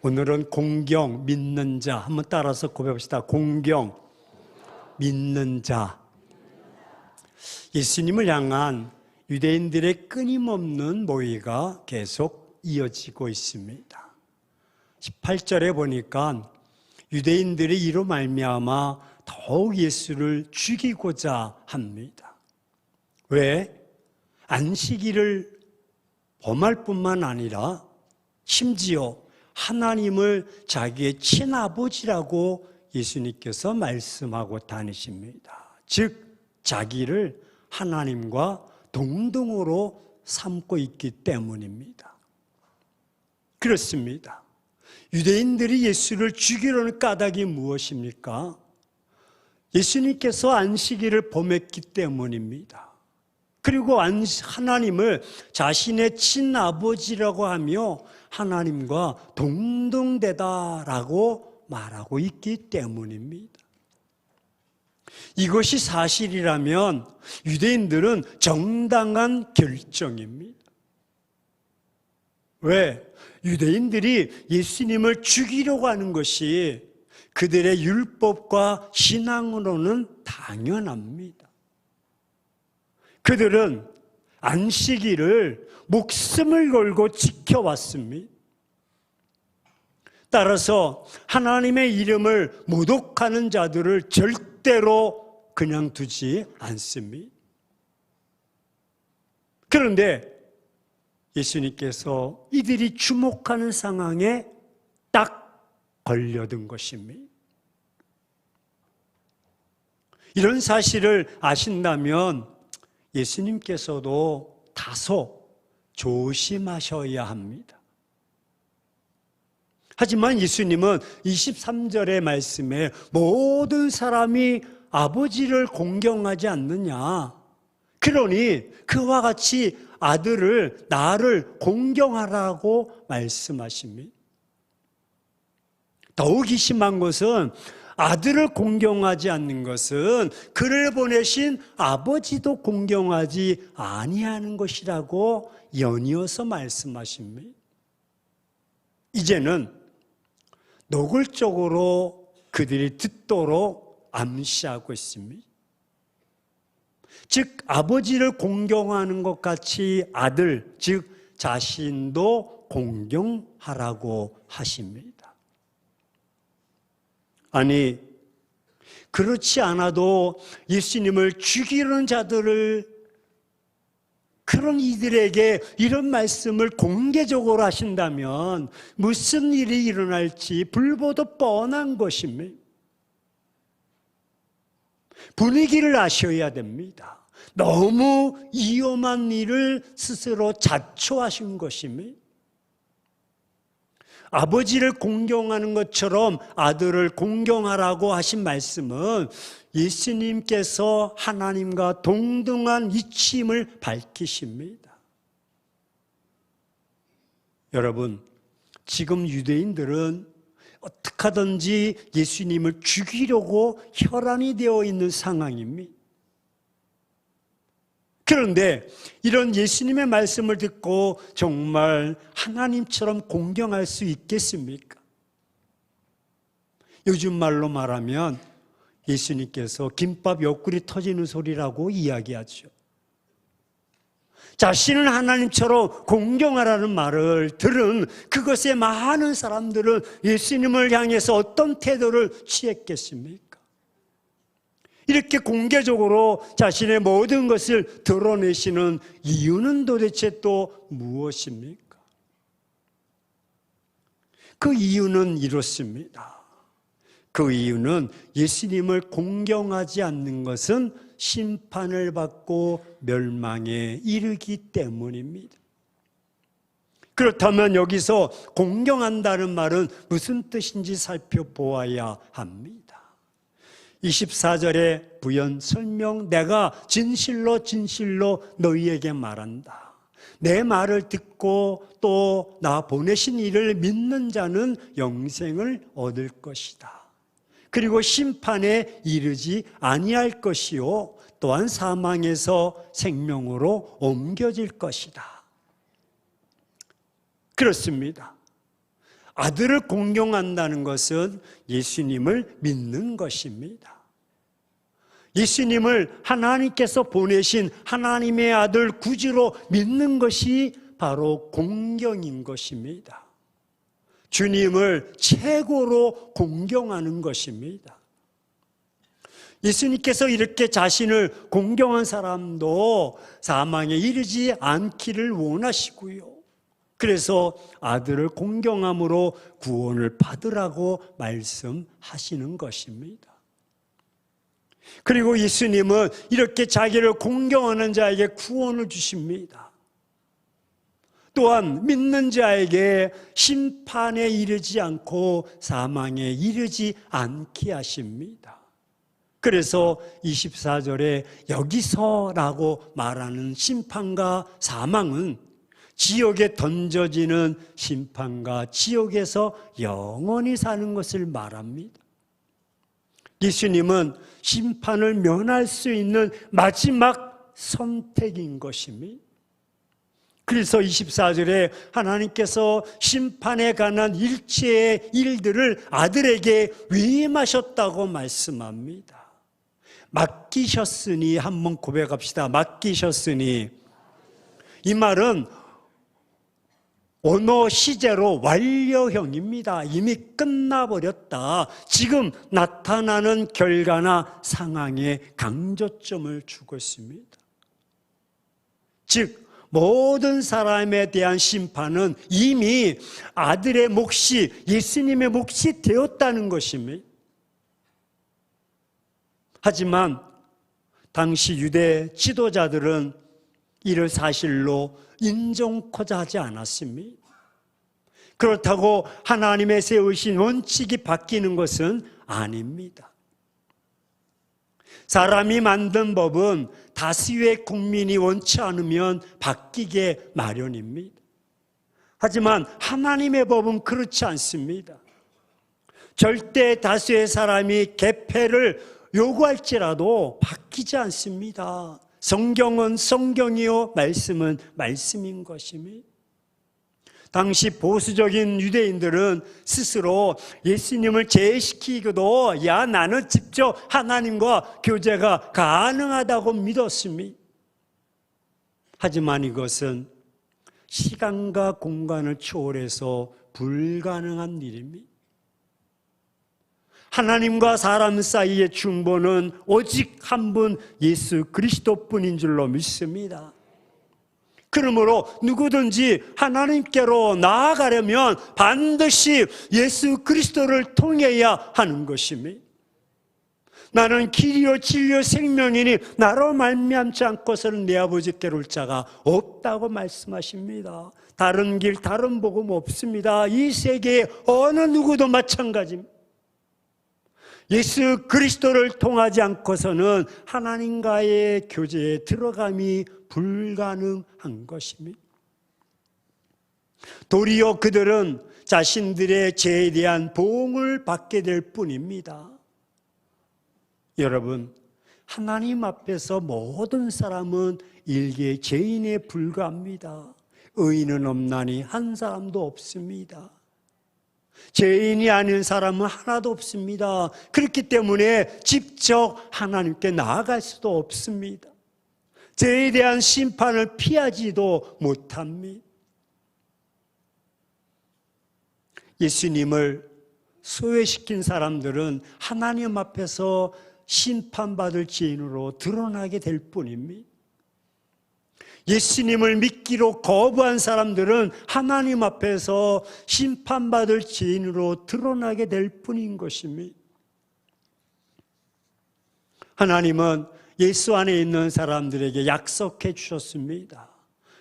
오늘은 공경, 믿는 자. 한번 따라서 고백합시다. 공경, 믿는 자. 예수님을 향한 유대인들의 끊임없는 모의가 계속 이어지고 있습니다. 18절에 보니까 유대인들이 이로 말미암아 더욱 예수를 죽이고자 합니다. 왜? 안식일을 범할 뿐만 아니라 심지어 하나님을 자기의 친아버지라고 예수님께서 말씀하고 다니십니다. 즉 자기를 하나님과 동등으로 삼고 있기 때문입니다. 그렇습니다. 유대인들이 예수를 죽이려는 까닭이 무엇입니까? 예수님께서 안식일을 범했기 때문입니다. 그리고 하나님을 자신의 친아버지라고 하며 하나님과 동등되다라고 말하고 있기 때문입니다. 이것이 사실이라면 유대인들은 정당한 결정입니다. 왜? 유대인들이 예수님을 죽이려고 하는 것이 그들의 율법과 신앙으로는 당연합니다. 그들은 안식일을 목숨을 걸고 지켜왔습니다. 따라서 하나님의 이름을 모독하는 자들을 절대로 그냥 두지 않습니다. 그런데 예수님께서 이들이 주목하는 상황에 딱 걸려든 것입니다. 이런 사실을 아신다면 예수님께서도 다소 조심하셔야 합니다. 하지만 예수님은 23절의 말씀에 모든 사람이 아버지를 공경하지 않느냐. 그러니 그와 같이 아들을, 나를 공경하라고 말씀하십니다. 더욱이 심한 것은 아들을 공경하지 않는 것은 그를 보내신 아버지도 공경하지 아니하는 것이라고 연이어서 말씀하십니다. 이제는 노골적으로 그들이 듣도록 암시하고 있습니다. 즉 아버지를 공경하는 것 같이 아들, 즉 자신도 공경하라고 하십니다. 아니, 그렇지 않아도 예수님을 죽이려는 자들을, 그런 이들에게 이런 말씀을 공개적으로 하신다면 무슨 일이 일어날지 불보듯 뻔한 것입니다. 분위기를 아셔야 됩니다. 너무 위험한 일을 스스로 자초하신 것입니다. 아버지를 공경하는 것처럼 아들을 공경하라고 하신 말씀은 예수님께서 하나님과 동등한 이치임을 밝히십니다. 여러분, 지금 유대인들은 어떻게 하든지 예수님을 죽이려고 혈안이 되어 있는 상황입니다. 그런데 이런 예수님의 말씀을 듣고 정말 하나님처럼 공경할 수 있겠습니까? 요즘 말로 말하면 예수님께서 김밥 옆구리 터지는 소리라고 이야기하죠. 자신을 하나님처럼 공경하라는 말을 들은 그것에 많은 사람들은 예수님을 향해서 어떤 태도를 취했겠습니까? 이렇게 공개적으로 자신의 모든 것을 드러내시는 이유는 도대체 또 무엇입니까? 그 이유는 이렇습니다. 그 이유는 예수님을 공경하지 않는 것은 심판을 받고 멸망에 이르기 때문입니다. 그렇다면 여기서 공경한다는 말은 무슨 뜻인지 살펴보아야 합니다. 24절의 부연 설명, 내가 진실로 진실로 너희에게 말한다. 내 말을 듣고 또 나 보내신 이를 믿는 자는 영생을 얻을 것이다. 그리고 심판에 이르지 아니할 것이요 또한 사망에서 생명으로 옮겨질 것이다. 그렇습니다. 아들을 공경한다는 것은 예수님을 믿는 것입니다. 예수님을 하나님께서 보내신 하나님의 아들 구주로 믿는 것이 바로 공경인 것입니다. 주님을 최고로 공경하는 것입니다. 예수님께서 이렇게 자신을 공경한 사람도 사망에 이르지 않기를 원하시고요. 그래서 아들을 공경함으로 구원을 받으라고 말씀하시는 것입니다. 그리고 예수님은 이렇게 자기를 공경하는 자에게 구원을 주십니다. 또한 믿는 자에게 심판에 이르지 않고 사망에 이르지 않게 하십니다. 그래서 24절에 여기서라고 말하는 심판과 사망은 지옥에 던져지는 심판과 지옥에서 영원히 사는 것을 말합니다. 예수님은 심판을 면할 수 있는 마지막 선택인 것입니다. 그래서 24절에 하나님께서 심판에 관한 일체의 일들을 아들에게 위임하셨다고 말씀합니다. 맡기셨으니, 한번 고백합시다. 맡기셨으니. 이 말은 언어 시제로 완료형입니다. 이미 끝나버렸다. 지금 나타나는 결과나 상황에 강조점을 주고 있습니다. 즉 모든 사람에 대한 심판은 이미 아들의 몫이, 예수님의 몫이 되었다는 것입니다. 하지만 당시 유대 지도자들은 이를 사실로 인정코자 하지 않았습니다. 그렇다고 하나님의 세우신 원칙이 바뀌는 것은 아닙니다. 사람이 만든 법은 다수의 국민이 원치 않으면 바뀌게 마련입니다. 하지만 하나님의 법은 그렇지 않습니다. 절대 다수의 사람이 개폐를 요구할지라도 바뀌지 않습니다. 성경은 성경이요, 말씀은 말씀인 것입니다. 당시 보수적인 유대인들은 스스로 예수님을 제외시키고도 야, 나는 직접 하나님과 교제가 가능하다고 믿었습니다. 하지만 이것은 시간과 공간을 초월해서 불가능한 일입니다. 하나님과 사람 사이의 중보는 오직 한 분 예수 그리스도뿐인 줄로 믿습니다. 그러므로 누구든지 하나님께로 나아가려면 반드시 예수 그리스도를 통해야 하는 것입니다. 나는 길이요 진리요 생명이니 나로 말미암지 않고서는 내 아버지께로 올 자가 없다고 말씀하십니다. 다른 길 다른 복음 없습니다. 이 세계의 어느 누구도 마찬가지입니다. 예수 그리스도를 통하지 않고서는 하나님과의 교제에 들어감이 불가능한 것입니다. 도리어 그들은 자신들의 죄에 대한 보응을 받게 될 뿐입니다. 여러분, 하나님 앞에서 모든 사람은 일개 죄인에 불과합니다. 의인은 없나니 한 사람도 없습니다. 죄인이 아닌 사람은 하나도 없습니다. 그렇기 때문에 직접 하나님께 나아갈 수도 없습니다. 죄에 대한 심판을 피하지도 못합니다. 예수님을 소외시킨 사람들은 하나님 앞에서 심판받을 죄인으로 드러나게 될 뿐입니다. 예수님을 믿기로 거부한 사람들은 하나님 앞에서 심판받을 죄인으로 드러나게 될 뿐인 것입니다. 하나님은 예수 안에 있는 사람들에게 약속해 주셨습니다.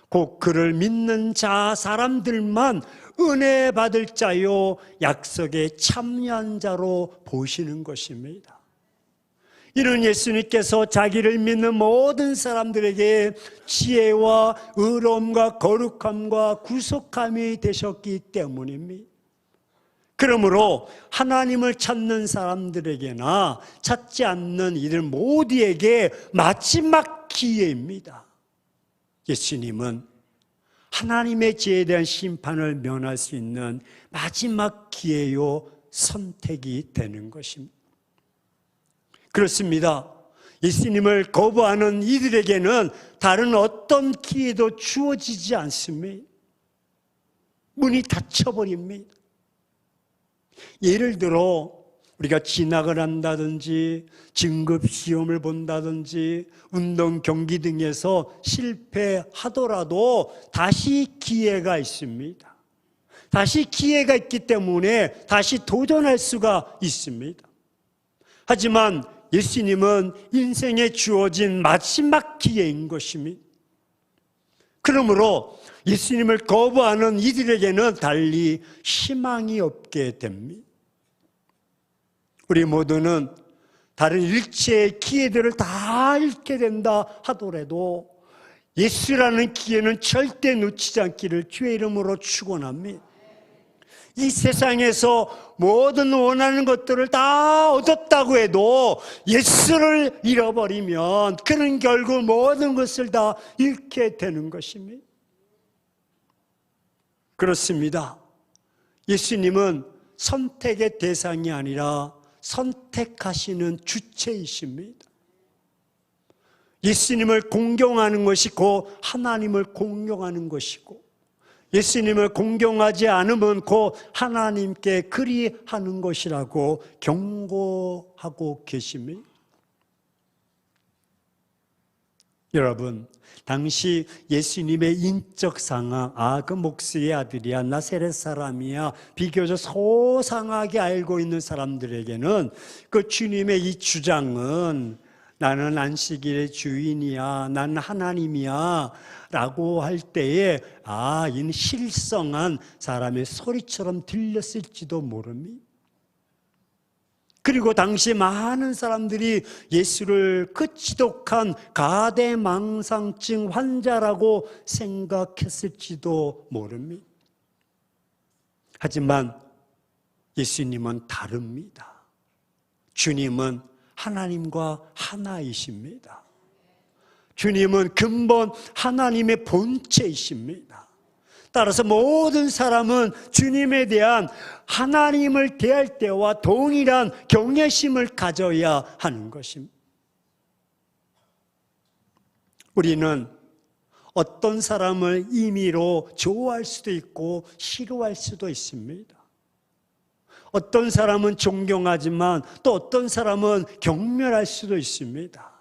곧 그를 믿는 자 사람들만 은혜 받을 자요 약속에 참여한 자로 보시는 것입니다. 이는 예수님께서 자기를 믿는 모든 사람들에게 지혜와 의로움과 거룩함과 구속함이 되셨기 때문입니다. 그러므로 하나님을 찾는 사람들에게나 찾지 않는 이들 모두에게 마지막 기회입니다. 예수님은 하나님의 죄에 대한 심판을 면할 수 있는 마지막 기회요, 선택이 되는 것입니다. 그렇습니다. 예수님을 거부하는 이들에게는 다른 어떤 기회도 주어지지 않습니다. 문이 닫혀버립니다. 예를 들어 우리가 진학을 한다든지 진급시험을 본다든지 운동 경기 등에서 실패하더라도 다시 기회가 있습니다. 다시 기회가 있기 때문에 다시 도전할 수가 있습니다. 하지만 예수님은 인생에 주어진 마지막 기회인 것입니다. 그러므로 예수님을 거부하는 이들에게는 달리 희망이 없게 됩니다. 우리 모두는 다른 일체의 기회들을 다 잃게 된다 하더라도 예수라는 기회는 절대 놓치지 않기를 주의 이름으로 축원합니다. 이 세상에서 모든 원하는 것들을 다 얻었다고 해도 예수를 잃어버리면 그는 결국 모든 것을 다 잃게 되는 것입니다. 그렇습니다. 예수님은 선택의 대상이 아니라 선택하시는 주체이십니다. 예수님을 공경하는 것이 곧 하나님을 공경하는 것이고, 예수님을 공경하지 않으면 곧 하나님께 그리하는 것이라고 경고하고 계십니다. 여러분, 당시 예수님의 인적 상황, 그 목수의 아들이야, 나사렛 사람이야, 비교적 소상하게 알고 있는 사람들에게는 그 주님의 이 주장은 나는 안식일의 주인이야, 나는 하나님이야 라고 할 때에 이는 실성한 사람의 소리처럼 들렸을지도 모릅니다. 그리고 당시 많은 사람들이 예수를 그 지독한 가대망상증 환자라고 생각했을지도 모릅니다. 하지만 예수님은 다릅니다. 주님은 하나님과 하나이십니다. 주님은 근본 하나님의 본체이십니다. 따라서 모든 사람은 주님에 대한 하나님을 대할 때와 동일한 경외심을 가져야 하는 것입니다. 우리는 어떤 사람을 임의로 좋아할 수도 있고 싫어할 수도 있습니다. 어떤 사람은 존경하지만 또 어떤 사람은 경멸할 수도 있습니다.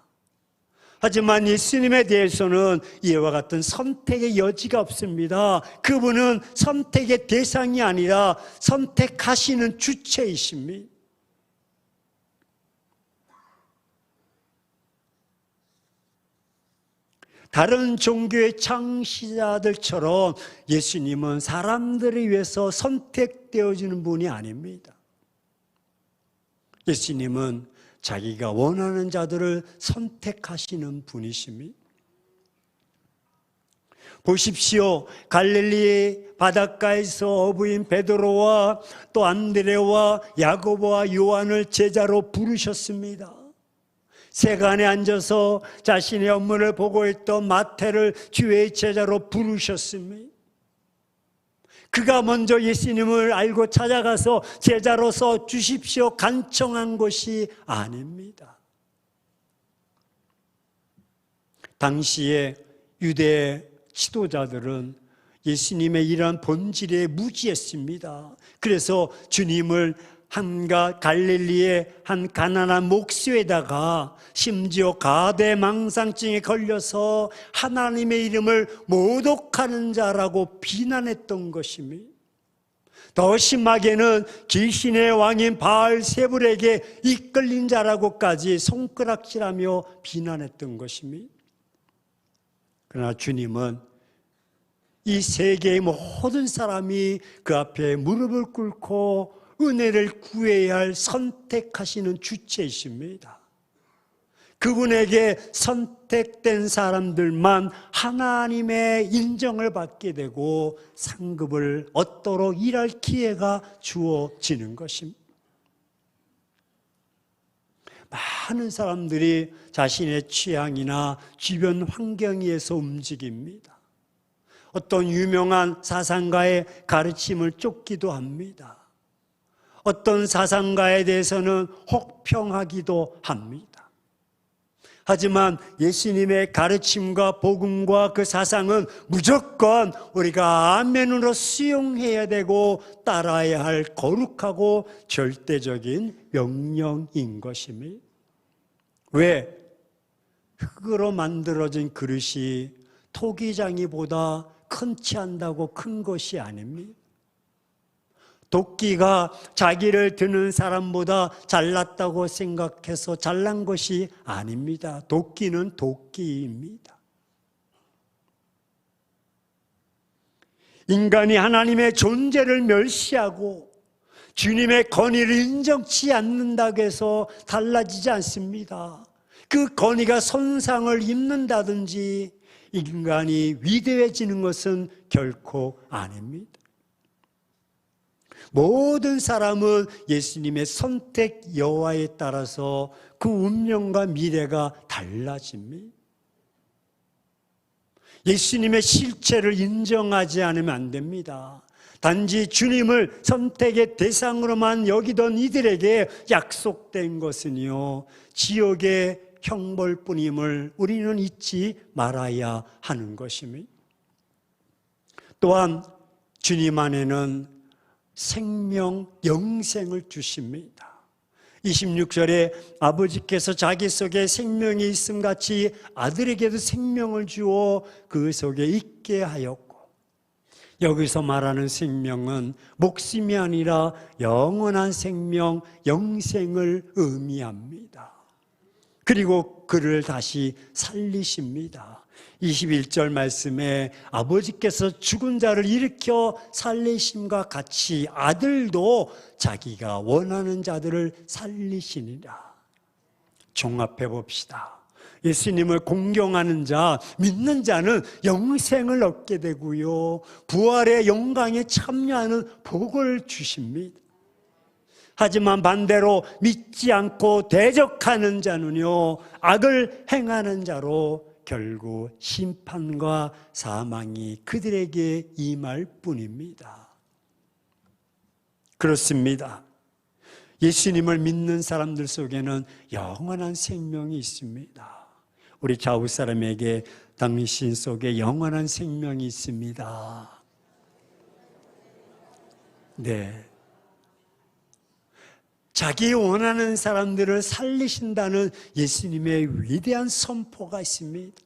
하지만 예수님에 대해서는 이와 같은 선택의 여지가 없습니다. 그분은 선택의 대상이 아니라 선택하시는 주체이십니다. 다른 종교의 창시자들처럼 예수님은 사람들을 위해서 선택되어지는 분이 아닙니다. 예수님은 자기가 원하는 자들을 선택하시는 분이십니다. 보십시오. 갈릴리 바닷가에서 어부인 베드로와 또 안드레와 야고보와 요한을 제자로 부르셨습니다. 세간에 앉아서 자신의 업무를 보고 있던 마태를 주의 제자로 부르셨습니다. 그가 먼저 예수님을 알고 찾아가서 제자로서 주십시오 간청한 것이 아닙니다. 당시에 유대 지도자들은 예수님의 이러한 본질에 무지했습니다. 그래서 주님을 갈릴리의 한 가난한 목수에다가 심지어 가대망상증에 걸려서 하나님의 이름을 모독하는 자라고 비난했던 것입니다. 더 심하게는 귀신의 왕인 바알세불에게 이끌린 자라고까지 손가락질하며 비난했던 것입니다. 그러나 주님은 이 세계의 모든 사람이 그 앞에 무릎을 꿇고 은혜를 구해야 할 선택하시는 주체이십니다. 그분에게 선택된 사람들만 하나님의 인정을 받게 되고 상급을 얻도록 일할 기회가 주어지는 것입니다. 많은 사람들이 자신의 취향이나 주변 환경에 의해서 움직입니다. 어떤 유명한 사상가의 가르침을 쫓기도 합니다. 어떤 사상가에 대해서는 혹평하기도 합니다. 하지만 예수님의 가르침과 복음과 그 사상은 무조건 우리가 아멘으로 수용해야 되고 따라야 할 거룩하고 절대적인 명령인 것입니다. 왜? 흙으로 만들어진 그릇이 토기장이보다 큰치 한다고 큰 것이 아닙니다. 도끼가 자기를 드는 사람보다 잘났다고 생각해서 잘난 것이 아닙니다. 도끼는 도끼입니다. 인간이 하나님의 존재를 멸시하고 주님의 권위를 인정치 않는다고 해서 달라지지 않습니다. 그 권위가 손상을 입는다든지 인간이 위대해지는 것은 결코 아닙니다. 모든 사람은 예수님의 선택 여하에 따라서 그 운명과 미래가 달라집니다. 예수님의 실체를 인정하지 않으면 안 됩니다. 단지 주님을 선택의 대상으로만 여기던 이들에게 약속된 것은요, 지옥의 형벌뿐임을 우리는 잊지 말아야 하는 것입니다. 또한 주님 안에는 생명, 영생을 주십니다. 26절에 아버지께서 자기 속에 생명이 있음 같이 아들에게도 생명을 주어 그 속에 있게 하였고, 여기서 말하는 생명은 목숨이 아니라 영원한 생명, 영생을 의미합니다. 그리고 그를 다시 살리십니다. 21절 말씀에 아버지께서 죽은 자를 일으켜 살리심과 같이 아들도 자기가 원하는 자들을 살리시니라. 종합해 봅시다. 예수님을 공경하는 자, 믿는 자는 영생을 얻게 되고요, 부활의 영광에 참여하는 복을 주십니다. 하지만 반대로 믿지 않고 대적하는 자는요, 악을 행하는 자로 결국 심판과 사망이 그들에게 임할 뿐입니다. 그렇습니다. 예수님을 믿는 사람들 속에는 영원한 생명이 있습니다. 우리 좌우 사람에게 당신 속에 영원한 생명이 있습니다. 네. 자기 원하는 사람들을 살리신다는 예수님의 위대한 선포가 있습니다.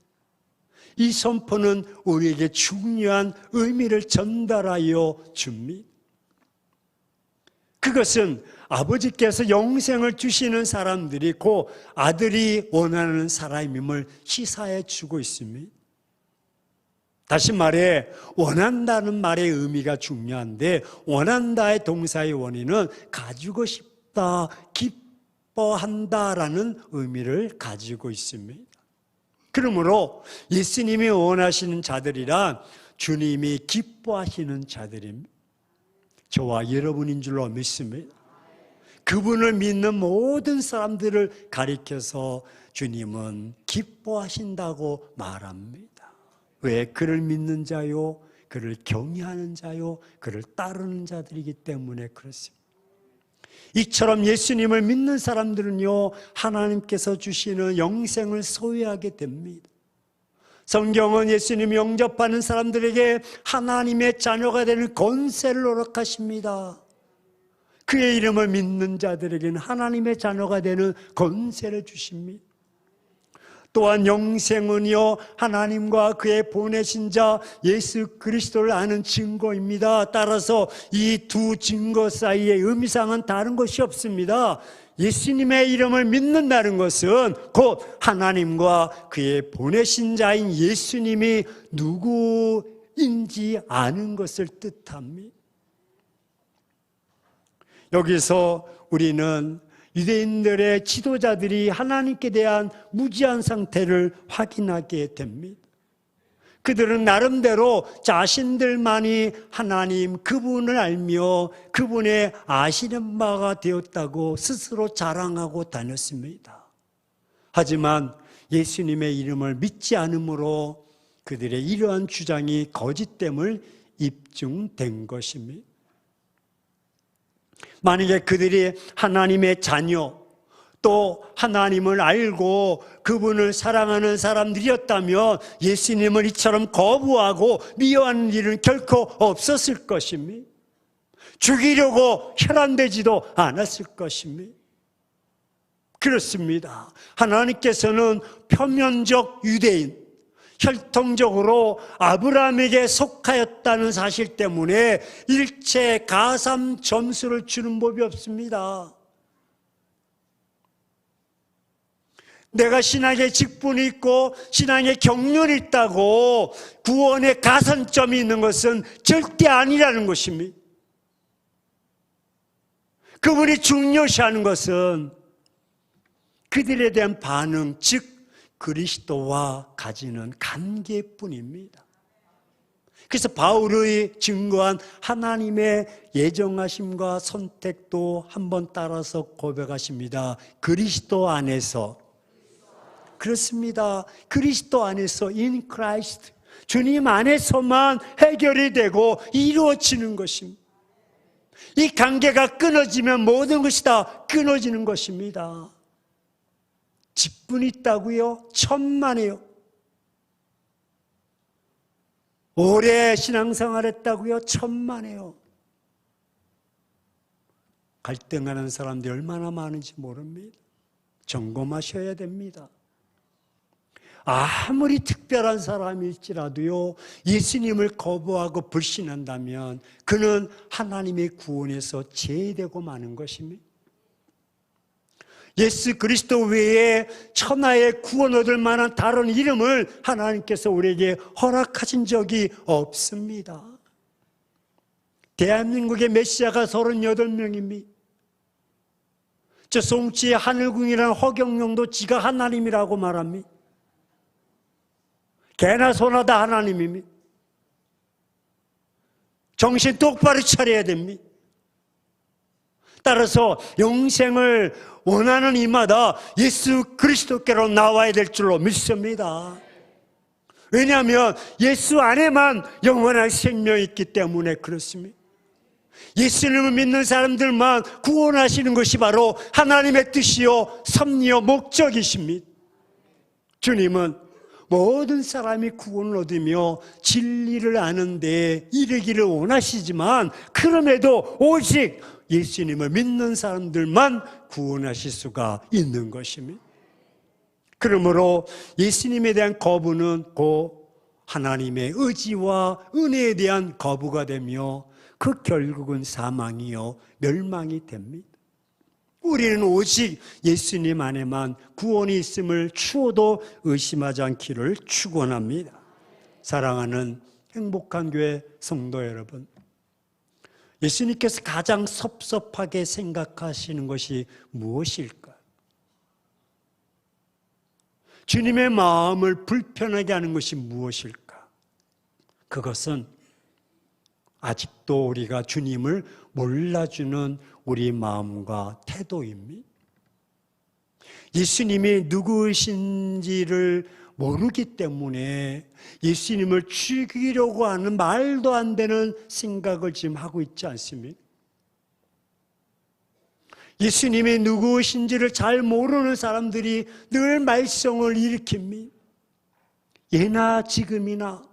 이 선포는 우리에게 중요한 의미를 전달하여 줍니다. 그것은 아버지께서 영생을 주시는 사람들이 곧 아들이 원하는 사람임을 시사해 주고 있습니다. 다시 말해, 원한다는 말의 의미가 중요한데, 원한다의 동사의 원인은 가지고 싶다, 기뻐한다라는 의미를 가지고 있습니다. 그러므로 예수님이 원하시는 자들이란 주님이 기뻐하시는 자들입니다. 저와 여러분인 줄로 믿습니다. 그분을 믿는 모든 사람들을 가리켜서 주님은 기뻐하신다고 말합니다. 왜? 그를 믿는 자요, 그를 경외하는 자요, 그를 따르는 자들이기 때문에 그렇습니다. 이처럼 예수님을 믿는 사람들은요, 하나님께서 주시는 영생을 소유하게 됩니다. 성경은 예수님 영접하는 사람들에게 하나님의 자녀가 되는 권세를 허락하십니다. 그의 이름을 믿는 자들에게는 하나님의 자녀가 되는 권세를 주십니다. 또한 영생은요, 하나님과 그의 보내신 자 예수 그리스도를 아는 증거입니다. 따라서 이 두 증거 사이의 의미상은 다른 것이 없습니다. 예수님의 이름을 믿는다는 것은 곧 하나님과 그의 보내신 자인 예수님이 누구인지 아는 것을 뜻합니다. 여기서 우리는 유대인들의 지도자들이 하나님께 대한 무지한 상태를 확인하게 됩니다. 그들은 나름대로 자신들만이 하나님 그분을 알며 그분의 아시는 바가 되었다고 스스로 자랑하고 다녔습니다. 하지만 예수님의 이름을 믿지 않으므로 그들의 이러한 주장이 거짓됨을 입증된 것입니다. 만약에 그들이 하나님의 자녀, 또 하나님을 알고 그분을 사랑하는 사람들이었다면 예수님을 이처럼 거부하고 미워하는 일은 결코 없었을 것입니다. 죽이려고 혈안되지도 않았을 것입니다. 그렇습니다. 하나님께서는 표면적 유대인, 혈통적으로 아브라함에게 속하였다는 사실 때문에 일체 가삼 점수를 주는 법이 없습니다. 내가 신앙의 직분이 있고 신앙의 경륜이 있다고 구원의 가산점이 있는 것은 절대 아니라는 것입니다. 그분이 중요시하는 것은 그들에 대한 반응, 즉 그리스도와 가지는 관계뿐입니다. 그래서 바울의 증거한 하나님의 예정하심과 선택도 한번 따라서 고백하십니다. 그리스도 안에서, 그렇습니다. 그리스도 안에서, in Christ, 주님 안에서만 해결이 되고 이루어지는 것입니다. 이 관계가 끊어지면 모든 것이 다 끊어지는 것입니다. 직분이 있다고요? 천만에요. 오래 신앙생활 했다고요? 천만에요. 갈등하는 사람들이 얼마나 많은지 모릅니다. 점검하셔야 됩니다. 아무리 특별한 사람일지라도요, 예수님을 거부하고 불신한다면 그는 하나님의 구원에서 제외되고 마는 것입니다. 예수 그리스도 외에 천하의 구원 얻을 만한 다른 이름을 하나님께서 우리에게 허락하신 적이 없습니다. 대한민국의 메시아가 38명입니다. 저 송치의 하늘궁이라는 허경영도 지가 하나님이라고 말합니다. 개나 소나 다 하나님입니다. 정신 똑바로 차려야 됩니다. 따라서 영생을 원하는 이마다 예수 그리스도께로 나와야 될 줄로 믿습니다. 왜냐하면 예수 안에만 영원한 생명이 있기 때문에 그렇습니다. 예수님을 믿는 사람들만 구원하시는 것이 바로 하나님의 뜻이요 섭리요 목적이십니다. 주님은 모든 사람이 구원을 얻으며 진리를 아는 데 이르기를 원하시지만 그럼에도 오직 예수님을 믿는 사람들만 구원하실 수가 있는 것입니다. 그러므로 예수님에 대한 거부는 곧 하나님의 의지와 은혜에 대한 거부가 되며 그 결국은 사망이요 멸망이 됩니다. 우리는 오직 예수님 안에만 구원이 있음을 추호도 의심하지 않기를 축원합니다. 사랑하는 행복한 교회 성도 여러분, 예수님께서 가장 섭섭하게 생각하시는 것이 무엇일까요? 주님의 마음을 불편하게 하는 것이 무엇일까? 그것은 아직도 우리가 주님을 몰라주는 우리 마음과 태도입니다. 예수님이 누구신지를 모르기 때문에 예수님을 죽이려고 하는 말도 안 되는 생각을 지금 하고 있지 않습니까? 예수님이 누구신지를 잘 모르는 사람들이 늘 말썽을 일으킵니다. 예나 지금이나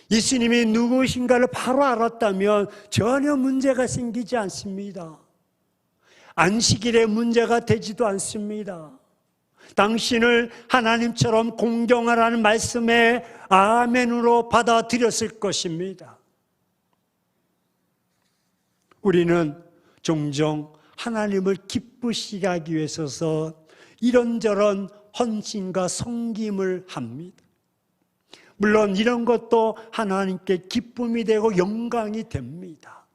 예수님이 누구신가를 바로 알았다면 전혀 문제가 생기지 않습니다. 안식일에 문제가 되지도 않습니다. 당신을 하나님처럼 공경하라는 말씀에 아멘으로 받아들였을 것입니다. 우리는 종종 하나님을 기쁘시게 하기 위해서 이런저런 헌신과 섬김을 합니다. 물론 이런 것도 하나님께 기쁨이 되고 영광이 됩니다.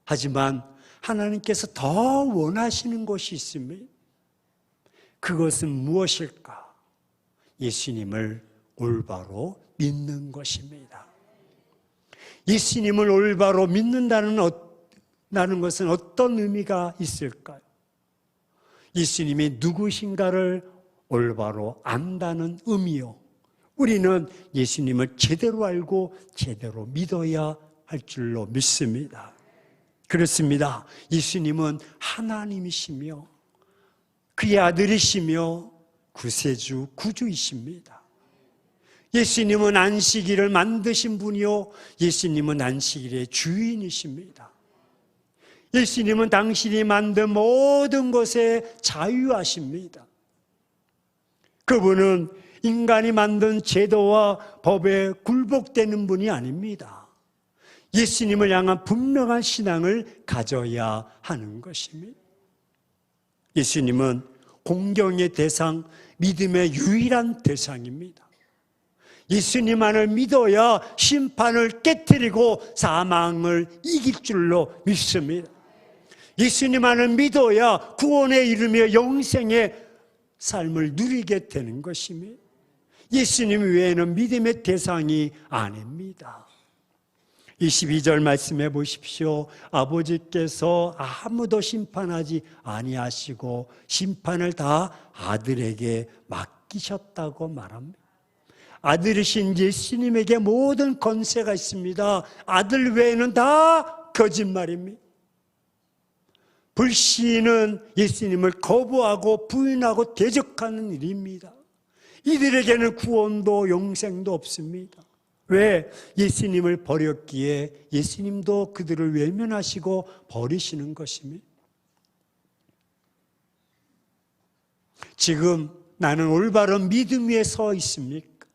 하지만 하나님께서 더 원하시는 것이 있습니다. 그것은 무엇일까? 예수님을 올바로 믿는 것입니다. 예수님을 올바로 믿는다는 것은 어떤 의미가 있을까요? 예수님이 누구신가를 올바로 안다는 의미요. 우리는 예수님을 제대로 알고 제대로 믿어야 할 줄로 믿습니다. 그렇습니다. 예수님은 하나님이시며 그의 아들이시며 구세주, 구주이십니다. 예수님은 안식일을 만드신 분이요, 예수님은 안식일의 주인이십니다. 예수님은 당신이 만든 모든 것에 자유하십니다. 그분은 인간이 만든 제도와 법에 굴복되는 분이 아닙니다. 예수님을 향한 분명한 신앙을 가져야 하는 것입니다. 예수님은 공경의 대상, 믿음의 유일한 대상입니다. 예수님만을 믿어야 심판을 깨뜨리고 사망을 이길 줄로 믿습니다. 예수님만을 믿어야 구원에 이르며 영생의 삶을 누리게 되는 것입니다. 예수님 외에는 믿음의 대상이 아닙니다. 22절 말씀해 보십시오. 아버지께서 아무도 심판하지 아니하시고 심판을 다 아들에게 맡기셨다고 말합니다. 아들이신 예수님에게 모든 권세가 있습니다. 아들 외에는 다 거짓말입니다. 불신은 예수님을 거부하고 부인하고 대적하는 일입니다. 이들에게는 구원도 영생도 없습니다. 왜? 예수님을 버렸기에 예수님도 그들을 외면하시고 버리시는 것입니다. 지금 나는 올바른 믿음 위에 서 있습니까?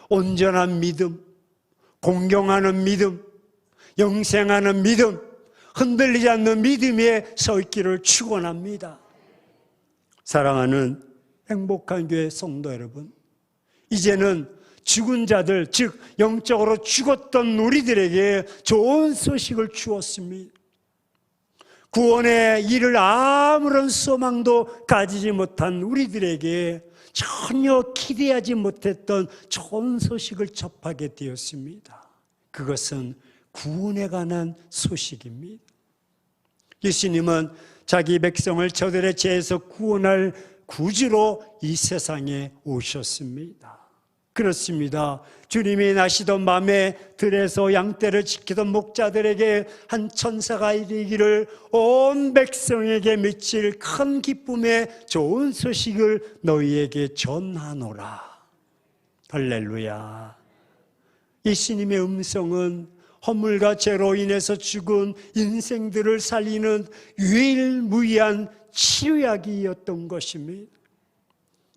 온전한 믿음, 공경하는 믿음, 영생하는 믿음, 흔들리지 않는 믿음 위에 서 있기를 축원합니다. 사랑하는 행복한 교회 성도 여러분, 이제는 죽은 자들, 즉 영적으로 죽었던 우리들에게 좋은 소식을 주었습니다. 구원의 일을 아무런 소망도 가지지 못한 우리들에게 전혀 기대하지 못했던 좋은 소식을 접하게 되었습니다. 그것은 구원에 관한 소식입니다. 예수님은 자기 백성을 저들의 죄에서 구원할 구주로 이 세상에 오셨습니다. 그렇습니다. 주님이 나시던 밤에 들에서 양떼를 지키던 목자들에게 한 천사가 이르기를 온 백성에게 미칠 큰 기쁨의 좋은 소식을 너희에게 전하노라. 할렐루야. 예수님의 음성은 허물과 죄로 인해서 죽은 인생들을 살리는 유일무이한 치료약이었던 것입니다.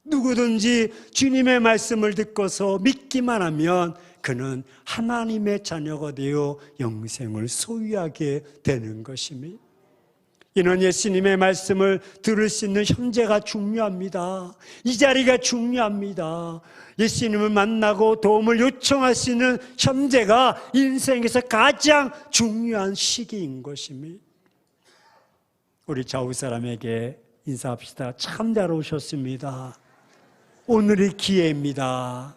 누구든지 주님의 말씀을 듣고서 믿기만 하면 그는 하나님의 자녀가 되어 영생을 소유하게 되는 것입니다. 이는 예수님의 말씀을 들을 수 있는 현재가 중요합니다. 이 자리가 중요합니다. 예수님을 만나고 도움을 요청할 수 있는 현재가 인생에서 가장 중요한 시기인 것입니다. 우리 좌우 사람에게 인사합시다. 참 잘 오셨습니다. 오늘이 기회입니다.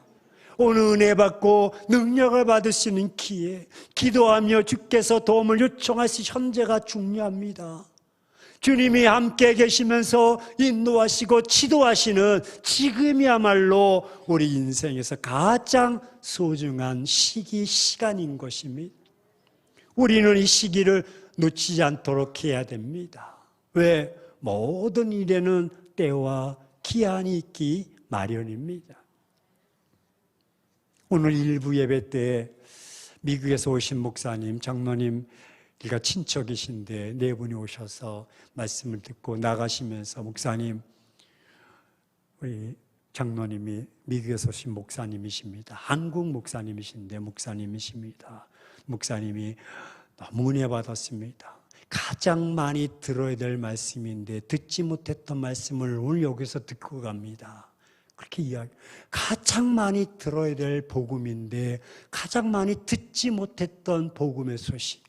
오늘 은혜 받고 능력을 받을 수 있는 기회, 기도하며 주께서 도움을 요청하실 현재가 중요합니다. 주님이 함께 계시면서 인도하시고 지도하시는 지금이야말로 우리 인생에서 가장 소중한 시간인 것입니다. 우리는 이 시기를 놓치지 않도록 해야 됩니다. 왜? 모든 일에는 때와 기한이 있기 마련입니다. 오늘 일부 예배 때 미국에서 오신 목사님, 장로님, 우리가 친척이신데 네 분이 오셔서 말씀을 듣고 나가시면서 목사님, 우리 장로님이 미국에서 오신 목사님이십니다. 한국 목사님이신데 목사님이십니다. 목사님이 너무 은혜 받았습니다. 가장 많이 들어야 될 말씀인데 듣지 못했던 말씀을 오늘 여기서 듣고 갑니다. 그렇게 이야기. 가장 많이 들어야 될 복음인데 가장 많이 듣지 못했던 복음의 소식.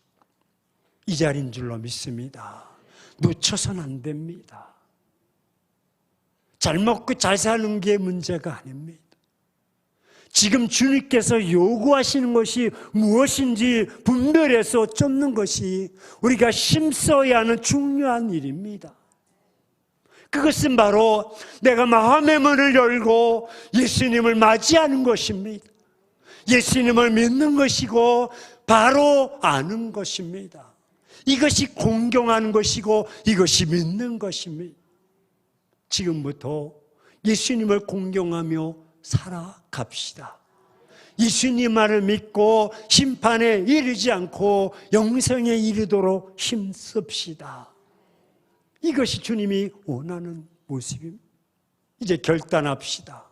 이 자리인 줄로 믿습니다. 놓쳐서는 안 됩니다. 잘 먹고 잘 사는 게 문제가 아닙니다. 지금 주님께서 요구하시는 것이 무엇인지 분별해서 쫓는 것이 우리가 힘써야 하는 중요한 일입니다. 그것은 바로 내가 마음의 문을 열고 예수님을 맞이하는 것입니다. 예수님을 믿는 것이고 바로 아는 것입니다. 이것이 공경하는 것이고 이것이 믿는 것입니다. 지금부터 예수님을 공경하며 살아갑시다. 예수님만을 믿고 심판에 이르지 않고 영생에 이르도록 힘씁시다. 이것이 주님이 원하는 모습입니다. 이제 결단합시다.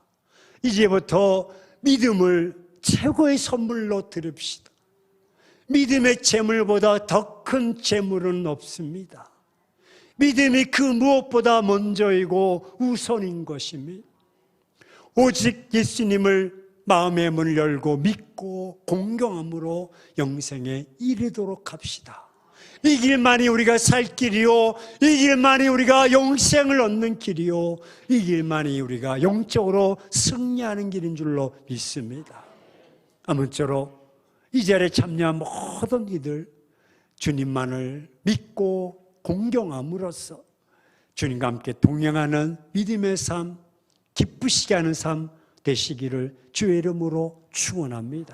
이제부터 믿음을 최고의 선물로 드립시다. 믿음의 재물보다 더 큰 재물은 없습니다. 믿음이 그 무엇보다 먼저이고 우선인 것입니다. 오직 예수님을 마음의 문을 열고 믿고 공경함으로 영생에 이르도록 합시다. 이 길만이 우리가 살 길이요, 이 길만이 우리가 영생을 얻는 길이요, 이 길만이 우리가 영적으로 승리하는 길인 줄로 믿습니다. 아무쪼록 이 자리에 참여한 모든 이들 주님만을 믿고 공경함으로써 주님과 함께 동행하는 믿음의 삶, 기쁘시게 하는 삶 되시기를 주의 이름으로 축원합니다.